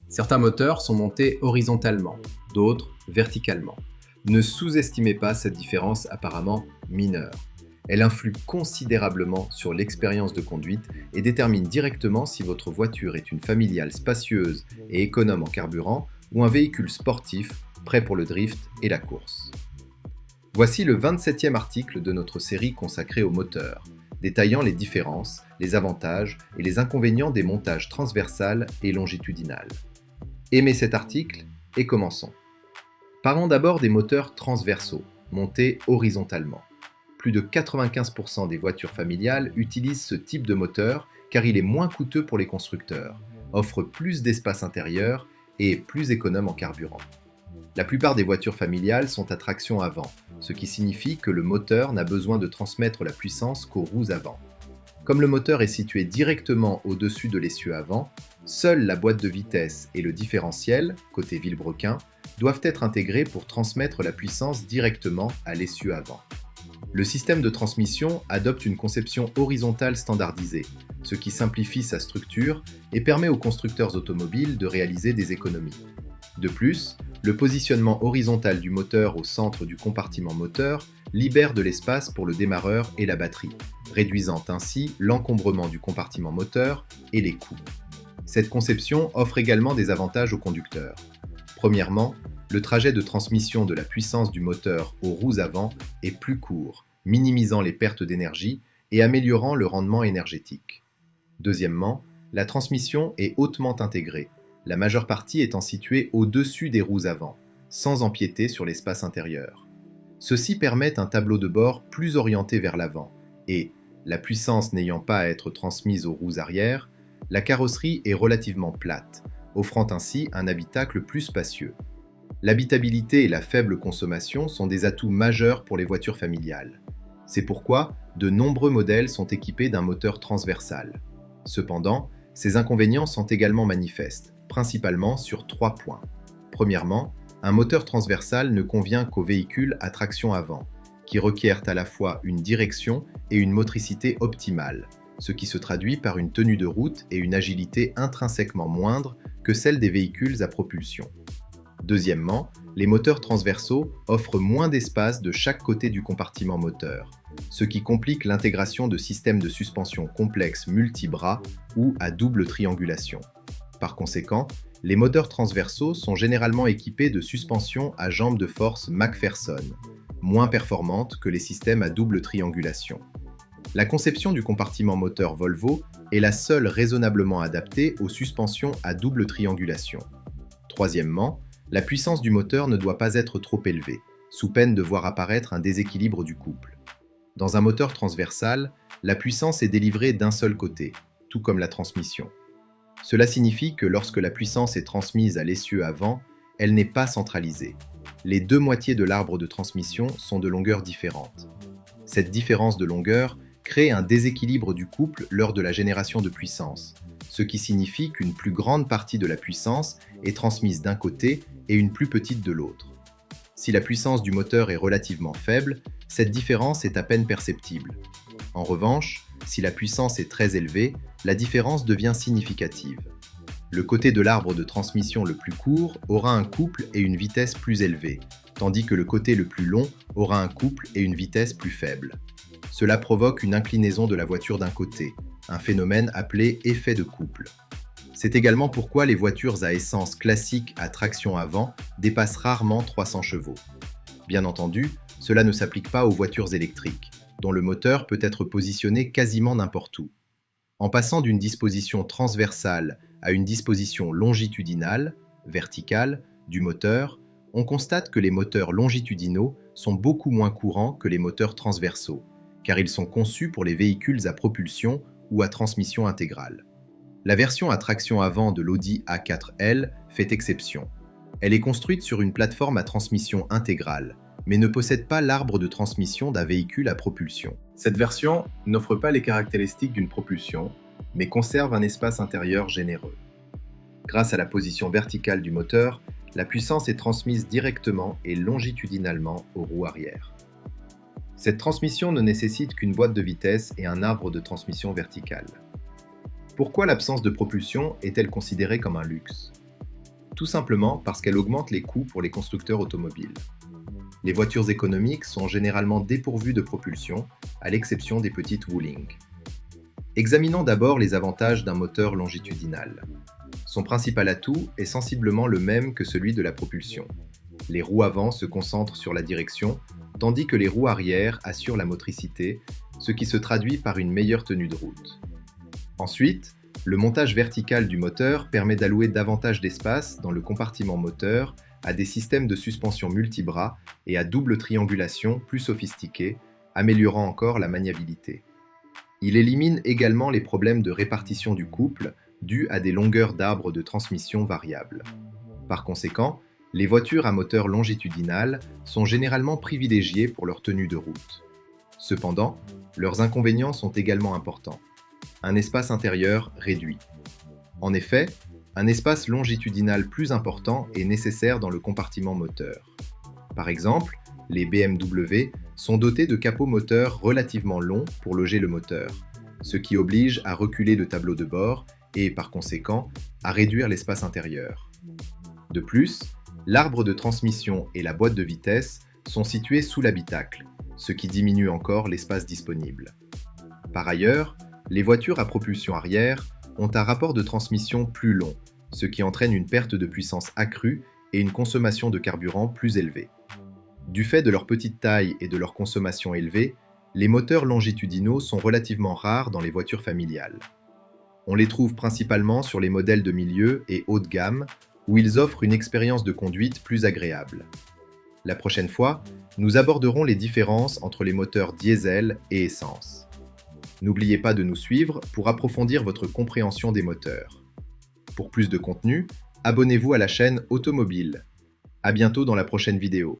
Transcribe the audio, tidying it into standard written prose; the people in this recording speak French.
Certains moteurs sont montés horizontalement, d'autres verticalement. Ne sous-estimez pas cette différence apparemment mineure. Elle influe considérablement sur l'expérience de conduite et détermine directement si votre voiture est une familiale spacieuse et économe en carburant ou un véhicule sportif prêt pour le drift et la course. Voici le 27e article de notre série consacrée aux moteurs, détaillant les différences, les avantages et les inconvénients des montages transversal et longitudinal. Aimez cet article et commençons. Parlons d'abord des moteurs transversaux, montés horizontalement. Plus de 95% des voitures familiales utilisent ce type de moteur car il est moins coûteux pour les constructeurs, offre plus d'espace intérieur et est plus économe en carburant. La plupart des voitures familiales sont à traction avant, ce qui signifie que le moteur n'a besoin de transmettre la puissance qu'aux roues avant. Comme le moteur est situé directement au-dessus de l'essieu avant, seule la boîte de vitesse et le différentiel, côté vilebrequin, doivent être intégrés pour transmettre la puissance directement à l'essieu avant. Le système de transmission adopte une conception horizontale standardisée, ce qui simplifie sa structure et permet aux constructeurs automobiles de réaliser des économies. De plus, le positionnement horizontal du moteur au centre du compartiment moteur libère de l'espace pour le démarreur et la batterie, réduisant ainsi l'encombrement du compartiment moteur et les coûts. Cette conception offre également des avantages aux conducteurs. Premièrement, le trajet de transmission de la puissance du moteur aux roues avant est plus court, minimisant les pertes d'énergie et améliorant le rendement énergétique. Deuxièmement, la transmission est hautement intégrée, la majeure partie étant située au-dessus des roues avant, sans empiéter sur l'espace intérieur. Ceci permet un tableau de bord plus orienté vers l'avant et, la puissance n'ayant pas à être transmise aux roues arrière, la carrosserie est relativement plate, offrant ainsi un habitacle plus spacieux. L'habitabilité et la faible consommation sont des atouts majeurs pour les voitures familiales. C'est pourquoi de nombreux modèles sont équipés d'un moteur transversal. Cependant, ces inconvénients sont également manifestes, principalement sur 3 points. Premièrement, un moteur transversal ne convient qu'aux véhicules à traction avant, qui requièrent à la fois une direction et une motricité optimale, ce qui se traduit par une tenue de route et une agilité intrinsèquement moindre que celle des véhicules à propulsion. Deuxièmement, les moteurs transversaux offrent moins d'espace de chaque côté du compartiment moteur, ce qui complique l'intégration de systèmes de suspension complexes multi-bras ou à double triangulation. Par conséquent, les moteurs transversaux sont généralement équipés de suspensions à jambes de force McPherson, moins performantes que les systèmes à double triangulation. La conception du compartiment moteur Volvo est la seule raisonnablement adaptée aux suspensions à double triangulation. Troisièmement, la puissance du moteur ne doit pas être trop élevée, sous peine de voir apparaître un déséquilibre du couple. Dans un moteur transversal, la puissance est délivrée d'un seul côté, tout comme la transmission. Cela signifie que lorsque la puissance est transmise à l'essieu avant, elle n'est pas centralisée. Les deux moitiés de l'arbre de transmission sont de longueurs différentes. Cette différence de longueur crée un déséquilibre du couple lors de la génération de puissance, ce qui signifie qu'une plus grande partie de la puissance est transmise d'un côté et une plus petite de l'autre. Si la puissance du moteur est relativement faible, cette différence est à peine perceptible. En revanche, si la puissance est très élevée, la différence devient significative. Le côté de l'arbre de transmission le plus court aura un couple et une vitesse plus élevée, tandis que le côté le plus long aura un couple et une vitesse plus faible. Cela provoque une inclinaison de la voiture d'un côté, un phénomène appelé effet de couple. C'est également pourquoi les voitures à essence classiques à traction avant dépassent rarement 300 chevaux. Bien entendu, cela ne s'applique pas aux voitures électriques, dont le moteur peut être positionné quasiment n'importe où. En passant d'une disposition transversale à une disposition longitudinale, verticale, du moteur, on constate que les moteurs longitudinaux sont beaucoup moins courants que les moteurs transversaux, car ils sont conçus pour les véhicules à propulsion ou à transmission intégrale. La version à traction avant de l'Audi A4L fait exception. Elle est construite sur une plateforme à transmission intégrale, mais ne possède pas l'arbre de transmission d'un véhicule à propulsion. Cette version n'offre pas les caractéristiques d'une propulsion, mais conserve un espace intérieur généreux. Grâce à la position verticale du moteur, la puissance est transmise directement et longitudinalement aux roues arrière. Cette transmission ne nécessite qu'une boîte de vitesse et un arbre de transmission verticale. Pourquoi l'absence de propulsion est-elle considérée comme un luxe ? Tout simplement parce qu'elle augmente les coûts pour les constructeurs automobiles. Les voitures économiques sont généralement dépourvues de propulsion, à l'exception des petites Wuling. Examinons d'abord les avantages d'un moteur longitudinal. Son principal atout est sensiblement le même que celui de la propulsion. Les roues avant se concentrent sur la direction, tandis que les roues arrière assurent la motricité, ce qui se traduit par une meilleure tenue de route. Ensuite, le montage vertical du moteur permet d'allouer davantage d'espace dans le compartiment moteur à des systèmes de suspension multibras et à double triangulation plus sophistiqués, améliorant encore la maniabilité. Il élimine également les problèmes de répartition du couple dus à des longueurs d'arbre de transmission variables. Par conséquent, les voitures à moteur longitudinal sont généralement privilégiées pour leur tenue de route. Cependant, leurs inconvénients sont également importants. Un espace intérieur réduit. En effet, un espace longitudinal plus important est nécessaire dans le compartiment moteur. Par exemple, les BMW sont dotés de capots moteurs relativement longs pour loger le moteur, ce qui oblige à reculer le tableau de bord et, par conséquent, à réduire l'espace intérieur. De plus, l'arbre de transmission et la boîte de vitesse sont situés sous l'habitacle, ce qui diminue encore l'espace disponible. Par ailleurs, les voitures à propulsion arrière ont un rapport de transmission plus long, ce qui entraîne une perte de puissance accrue et une consommation de carburant plus élevée. Du fait de leur petite taille et de leur consommation élevée, les moteurs longitudinaux sont relativement rares dans les voitures familiales. On les trouve principalement sur les modèles de milieu et haut de gamme, où ils offrent une expérience de conduite plus agréable. La prochaine fois, nous aborderons les différences entre les moteurs diesel et essence. N'oubliez pas de nous suivre pour approfondir votre compréhension des moteurs. Pour plus de contenu, abonnez-vous à la chaîne Automobile. À bientôt dans la prochaine vidéo.